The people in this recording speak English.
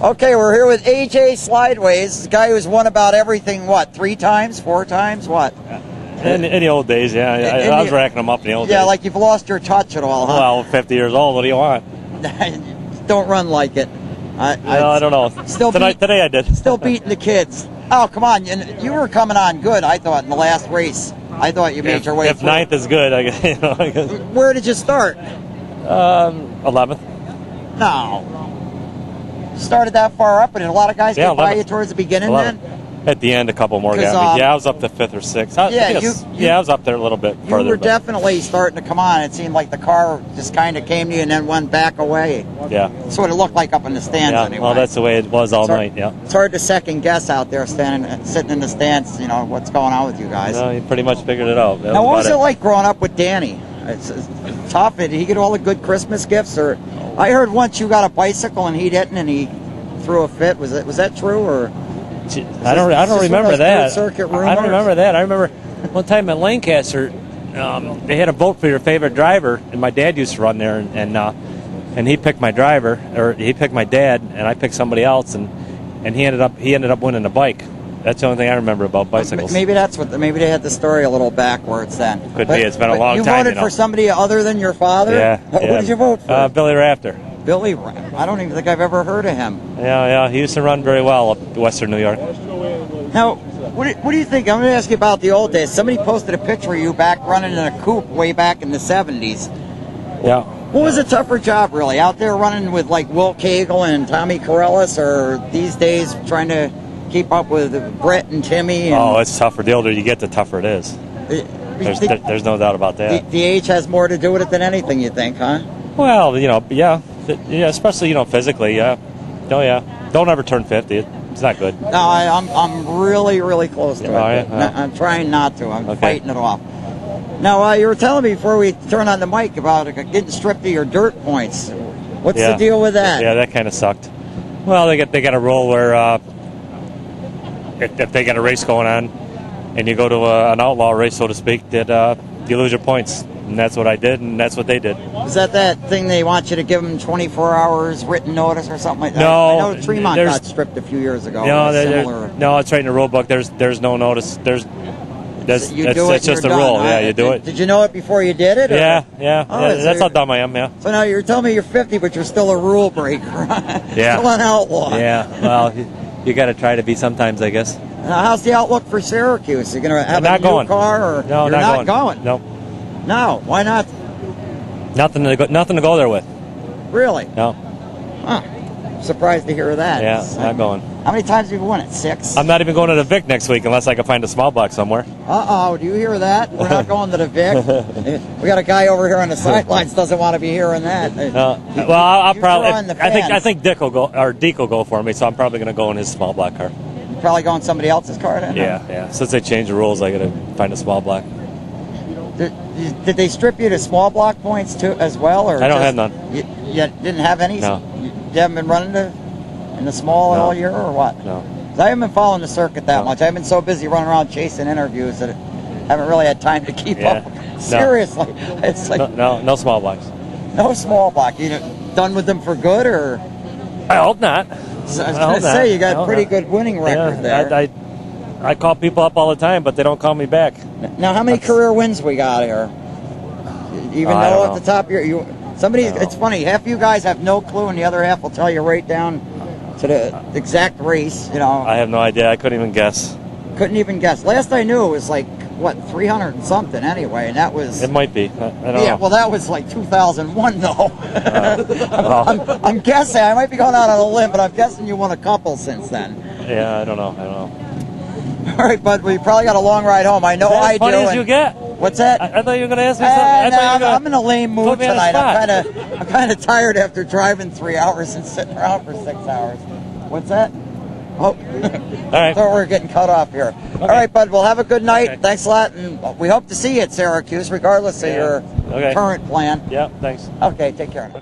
Okay, we're here with AJ Slideways, the guy who's won about everything, what, 3 times, 4 times, what? In the old days, yeah. I was racking them up in the old days. Yeah, like you've lost your touch at all, huh? Well, 50 years old, what do you want? Don't run like it. I don't know. Today I did. Still beating the kids. Oh, come on. You were coming on good, I thought, in the last race. I thought you made your way through. If ninth is good, I guess. Where did you start? 11th. No. Started that far up, and a lot of guys get by you towards the beginning 11th. Then? At the end, a couple more got me. Yeah, I was up to 5th or 6th. I was up there a little bit further. You were definitely starting to come on. It seemed like the car just kind of came to you and then went back away. Yeah. That's what it looked like up in the stands anyway. Well, that's the way it was all night, yeah. It's hard to second guess out there sitting in the stands, what's going on with you guys. No, you pretty much figured it out. Now, what was it like growing up with Danny? It's tough. Did he get all the good Christmas gifts? Or I heard once you got a bicycle and he didn't and he threw a fit. Was that true? Or I don't remember that. I don't remember that. I remember one time at Lancaster, they had a vote for your favorite driver, and my dad used to run there, and he picked my driver, or he picked my dad, and I picked somebody else, and he ended up winning the bike. That's the only thing I remember about bicycles. Maybe maybe they had the story a little backwards then. Could be. It's been a long time. You voted for somebody other than your father? Yeah. Who did you vote for? Billy Rafter. Billy, I don't even think I've ever heard of him. Yeah, he used to run very well up Western New York. Now, what do you think? I'm going to ask you about the old days. Somebody posted a picture of you back running in a coupe way back in the 70s. Yeah. What was a tougher job, really? Out there running with, like, Will Cagle and Tommy Corellis, or these days trying to keep up with Brett and Timmy? Oh, it's tougher. The older you get, the tougher it is. There's no doubt about that. The age has more to do with it than anything, you think, huh? Well, yeah, especially physically, yeah. Oh yeah, don't ever turn 50. It's not good. No, I'm really, really close to it. Yeah. I'm trying not to. I'm fighting it off. Now, you were telling me before we turned on the mic about getting stripped of your dirt points. What's the deal with that? Yeah, that kind of sucked. Well, they got a rule where if they got a race going on and you go to an outlaw race, so to speak, that you lose your points. And that's what I did, and that's what they did. Is that thing they want you to give them 24 hours written notice or something like that? No. I know Tremont got stripped a few years ago. No, it's right in the rule book. There's no notice. That's just a rule. Huh? Yeah, you do it. Did you know it before you did it? Or? Yeah. That's how dumb I am, yeah. So now you're telling me you're 50, but you're still a rule breaker. Yeah. Still an outlaw. Yeah, well, you got to try to be sometimes, I guess. Now, how's the outlook for Syracuse? Are you going to have a new car? Or no, you're not going? No. No, why not? Nothing to go there with. Really? No. Huh. Surprised to hear that. Yeah, not going. How many times have you won it? 6? I'm not even going to the Vic next week unless I can find a small block somewhere. Do you hear that? We're not going to the Vic. We got a guy over here on the sidelines doesn't want to be hearing that. Well, I'll probably. I think Dick will go, or Deke will go for me, so I'm probably going to go in his small block car. You're probably going somebody else's car then? Yeah. Since they changed the rules, I got to find a small block. Did they strip you to small block points too as well, or I don't have none. You didn't have any? No. You haven't been running in the small all year, or what? No. 'Cause I haven't been following the circuit that much. I've been so busy running around chasing interviews that I haven't really had time to keep up. Seriously, it's like no small blocks. No small block. You done with them for good, or? I hope not. I was going to say you got a pretty good winning record there. I call people up all the time, but they don't call me back. Now, how many career wins we got here? You even know at the top of your... It's funny, half of you guys have no clue, and the other half will tell you right down to the exact race, I have no idea. I couldn't even guess. Couldn't even guess. Last I knew, it was like, 300 and something anyway, and that was... It might be. I don't know. Yeah, well, that was like 2001, though. I'm guessing. I might be going out on a limb, but I'm guessing you won a couple since then. Yeah, I don't know. All right, bud, we probably got a long ride home. I know I do. As funny as you get. What's that? I thought you were going to ask me something. I'm in a lame mood tonight. I'm kind of tired after driving 3 hours and sitting around for 6 hours. What's that? Oh, all right. So we're getting cut off here. Okay. All right, bud. Well, have a good night. Okay. Thanks a lot, and we hope to see you at Syracuse, regardless of your current plan. Yeah, thanks. Okay, take care.